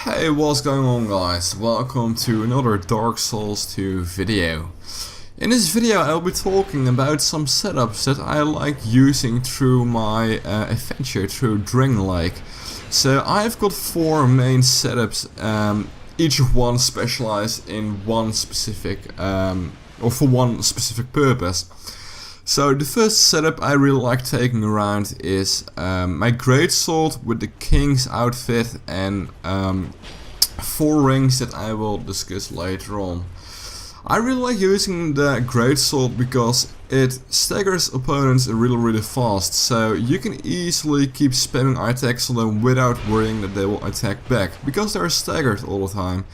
Hey, what's going on guys? Welcome to another Dark Souls 2 video. In this video I'll be talking about some setups that I like using through my adventure through Dragon Lake. So I've got 4 main setups, each of one specialized in one specific, or for one specific purpose. So the first setup I really like taking around is my greatsword with the king's outfit and 4 rings that I will discuss later on. I really like using the greatsword because it staggers opponents really fast, so you can easily keep spamming attacks on them without worrying that they will attack back, because they're staggered all the time.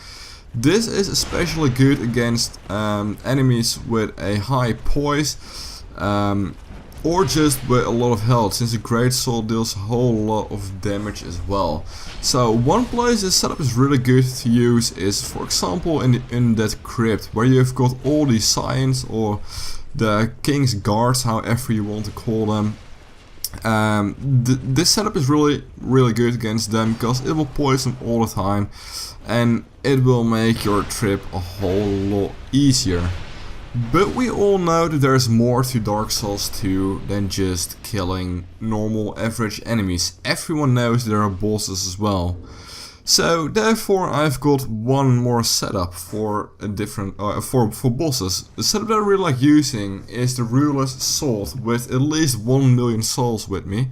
This is especially good against enemies with a high poise. Or just with a lot of health, since the greatsword deals a whole lot of damage as well. So one place this setup is really good to use is, for example, in that crypt, where you've got all the scions or the king's guards, however you want to call them. This setup is really good against them because it will poison them all the time, and it will make your trip a whole lot easier. But we all know that there's more to Dark Souls 2 than just killing normal average enemies. Everyone knows there are bosses as well. So therefore I've got one more setup for a different for bosses. The setup that I really like using is the ruler's sword with at least 1 million souls with me.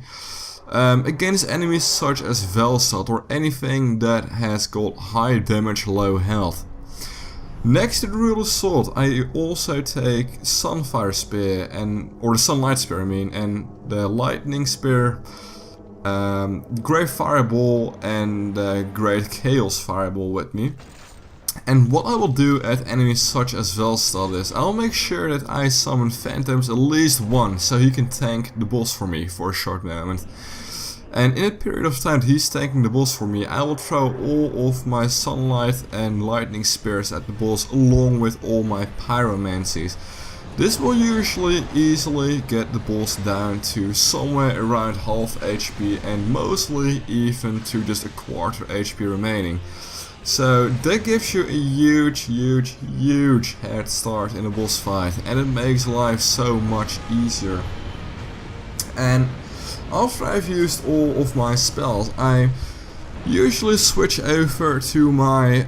Against enemies such as Velstad or anything that has got high damage, low health. Next to the ruler's sword, I also take Sunfire Spear or the Sunlight Spear, and the Lightning Spear, Great Fireball, and Great Chaos Fireball with me. And what I will do at enemies such as Velstad is, I'll make sure that I summon Phantoms at least one, so he can tank the boss for me for a short moment. And in a period of time that he's tanking the boss for me, I will throw all of my sunlight and lightning spears at the boss along with all my pyromancies. This will usually easily get the boss down to somewhere around half HP and mostly even to just a quarter HP remaining. So that gives you a huge head start in a boss fight, and it makes life so much easier. And after I've used all of my spells, I usually switch over to my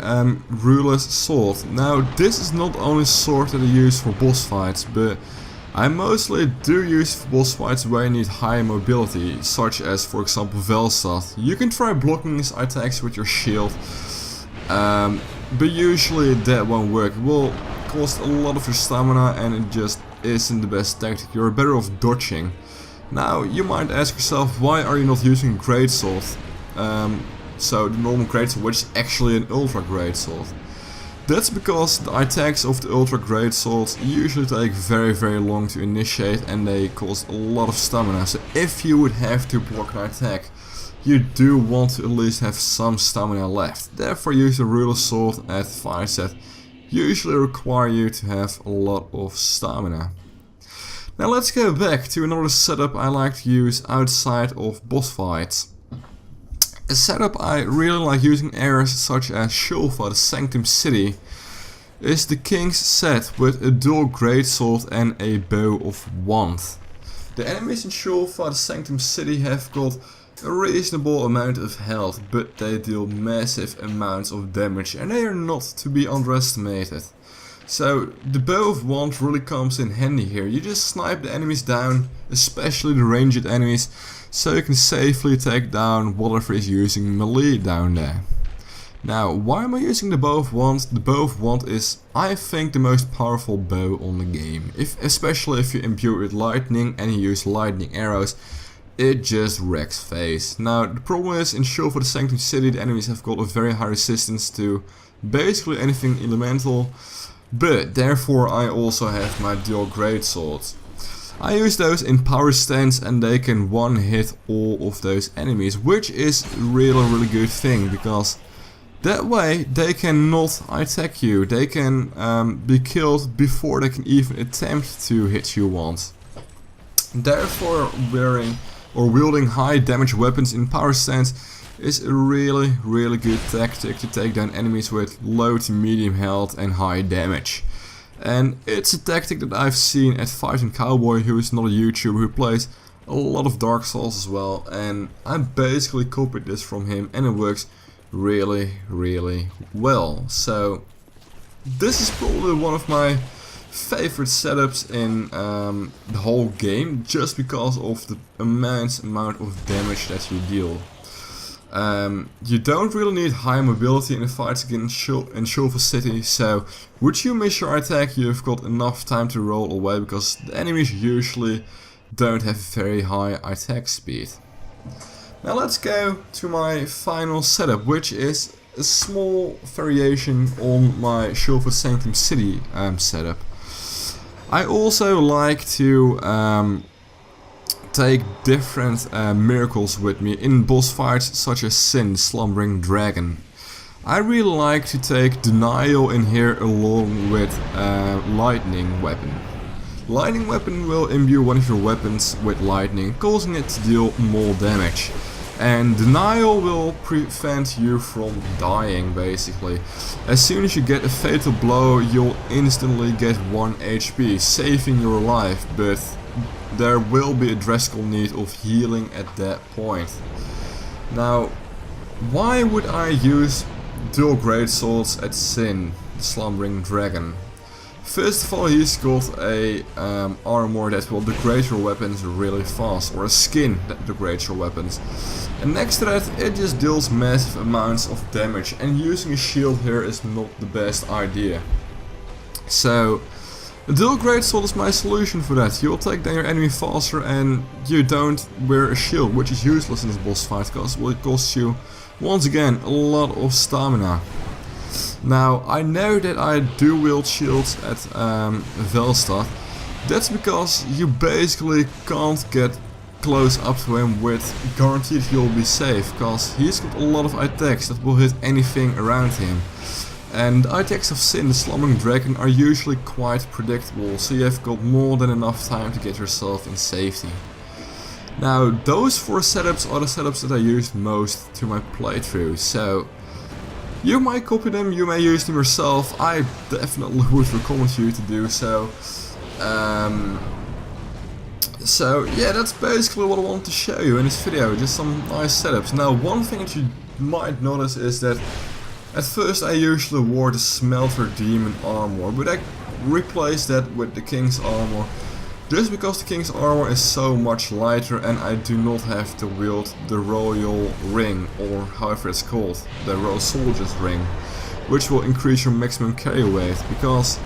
ruler's sword. Now this is not only a sword that I use for boss fights, but I mostly do use for boss fights where you need high mobility, such as for example Velstad. You can try blocking his attacks with your shield, but usually that won't work. It will cost a lot of your stamina and it just isn't the best tactic. You're better off dodging. Now you might ask yourself, why are you not using greatsword? So the normal greatsword, which is actually an ultra greatsword. That's because the attacks of the ultra greatswords usually take very long to initiate, and they cost a lot of stamina. So if you would have to block an attack, you do want to at least have some stamina left. Therefore use the ruler's sword at fights that usually require you to have a lot of stamina. Now let's go back to another setup I like to use outside of boss fights. A setup I really like using in areas such as Shulva, the Sanctum City, is the King's set with a dual greatsword and a bow of wand. The enemies in Shulva, the Sanctum City, have got a reasonable amount of health, but they deal massive amounts of damage and they are not to be underestimated. So the bow of wand really comes in handy here. You just snipe the enemies down, especially the ranged enemies, so you can safely take down whatever is using melee down there. Now, why am I using the bow of wand? The bow of wand is, I think, the most powerful bow on the game. Especially if you imbue it with lightning and you use lightning arrows, it just wrecks face. Now the problem is, in Shulva the Sanctum City, the enemies have got a very high resistance to basically anything elemental. But therefore I also have my dual greatswords. I use those in power stance and they can one hit all of those enemies, which is really good thing, because that way they cannot attack you. They can be killed before they can even attempt to hit you once. Therefore wielding high damage weapons in power stance is a really good tactic to take down enemies with low to medium health and high damage. And it's a tactic that I've seen at Fighting Cowboy, who is not a YouTuber, who plays a lot of Dark Souls as well, and I basically copied this from him and it works really well. So this is probably one of my favorite setups in the whole game, just because of the immense amount of damage that you deal. You don't really need high mobility in the fights against Shulva City, so would you miss your attack, you've got enough time to roll away, because the enemies usually don't have very high attack speed. Now let's go to my final setup, which is a small variation on my Shulva Sanctum City setup. I also like to take different miracles with me in boss fights such as Sin, the Slumbering Dragon. I really like to take Denial in here along with Lightning Weapon. Lightning Weapon will imbue one of your weapons with lightning, causing it to deal more damage. And Denial will prevent you from dying, basically. As soon as you get a fatal blow, you'll instantly get 1 HP, saving your life, but there will be a drastic need of healing at that point. Now, why would I use dual great swords at Sin, the Slumbering Dragon? First of all, he's got a armor that will degrade your weapons really fast, or a skin that degrades your weapons. And next to that, it just deals massive amounts of damage, and using a shield here is not the best idea. So, a dual greatsword is my solution for that. You will take down your enemy faster and you don't wear a shield, which is useless in this boss fight because it costs you, once again, a lot of stamina. Now, I know that I do wield shields at Velstad. That's because you basically can't get close up to him with guaranteed you'll be safe, because he's got a lot of attacks that will hit anything around him. And the attacks of Sin, the Slumbering Dragon, are usually quite predictable, so you have got more than enough time to get yourself in safety. Now, those 4 setups are the setups that I used most to my playthrough, so you might copy them, you may use them yourself. I definitely would recommend you to do so. So yeah, that's basically what I wanted to show you in this video, just some nice setups. Now, one thing that you might notice is that at first I usually wore the Smelter Demon armor, but I replaced that with the King's armor, just because the King's armor is so much lighter and I do not have to wield the Royal Ring, or however it's called, the Royal Soldier's Ring, which will increase your maximum carry weight, because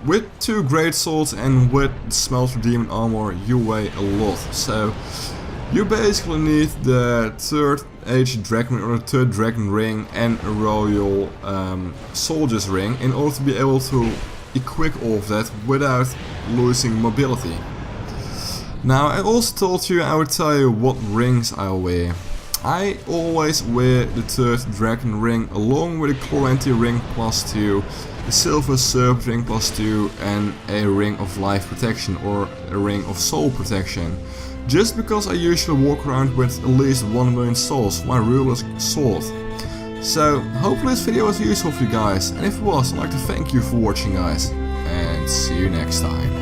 with 2 great swords and with Smelter Demon armor you weigh a lot, so you basically need the 3rd Age Dragon or the 3rd Dragon Ring and a Royal Soldier's Ring in order to be able to equip all of that without losing mobility. Now, I also told you I would tell you what rings I'll wear. I always wear the 3rd Dragon Ring along with a Chloranthy Ring +2, a Silver Serpent Ring +2 and a Ring of Life Protection or a Ring of Soul Protection. Just because I usually walk around with at least 1 million souls for my ruler's sword. So, hopefully this video was useful for you guys, and if it was, I'd like to thank you for watching, guys, and see you next time.